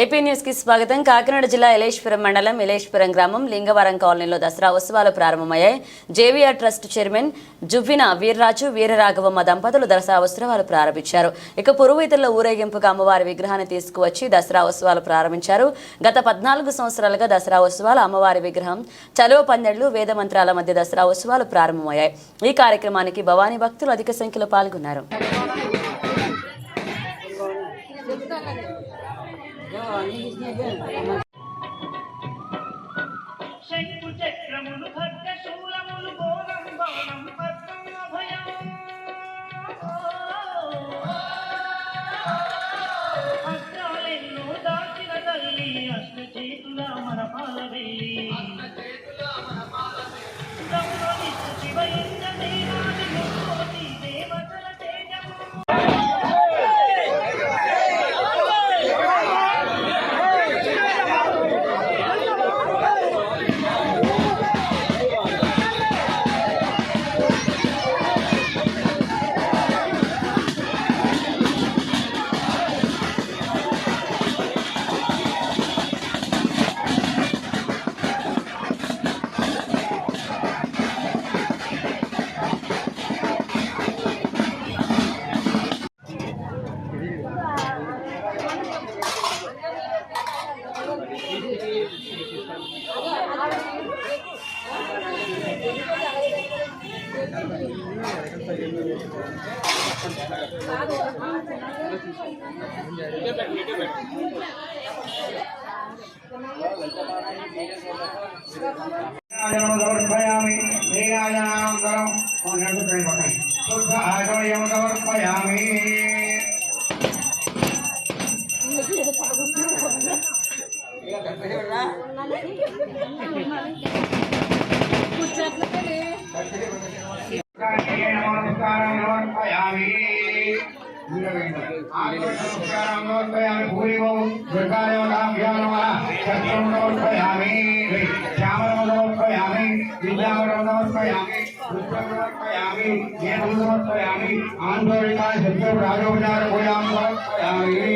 AP news కి స్వాగతం. కాకినాడ జిల్లా ఎలేశ్వరం మండలం ఎలేశ్వరం గ్రామం లింగవరం కాలనీలో దసరా ఉత్సవాలు ప్రారంభమయ్యాయి. JVR trust chairman Juvvina Veerraju Veeraraghavamma దంపతులు దసరా ఉత్సవాలు ప్రారంభించారు. ఇక పురోహితుల ఊరేగింపుగా అమ్మవారి విగ్రహాన్ని తీసుకువచ్చి దసరా ఉత్సవాలు ప్రారంభించారు. గత 14 సంవత్సరాలుగా దసరా ఉత్సవాలు అమ్మవారి విగ్రహం చలువ పందెళ్లు వేద మంత్రాల మధ్య దసరా ఉత్సవాలు ప్రారంభమయ్యాయి. ఈ కార్యక్రమానికి భవానీ భక్తులు అధిక సంఖ్యలో పాల్గొన్నారు. శంకు చక్రములు ఖడ్గ శూలములు బోనం బాణం పద్మం అభయం అస్త్రాలెన్నో దాచిన తల్లి అష్ట చేతుల మన పాలవేలి గౌరవి శివయంగ దేవాది ముక్కోటి దేవతల తేజము సమర్పయామి నీరాజనానంతరం శుద్ధ ఆచమయం సమర్పయామి నమస్కారం సమర్పయామి భూరిభో దుర్గాదేవతాభ్యో నమః చక్రం సమర్పయామి శ్యామలం సమర్పయామి విద్యావరం సమర్పయామి పుష్పం సమర్పయామి నేత్రం సమర్పయామి ఆందోళిక శబ్ద రాజోపచార పూజాం సమర్పయామి.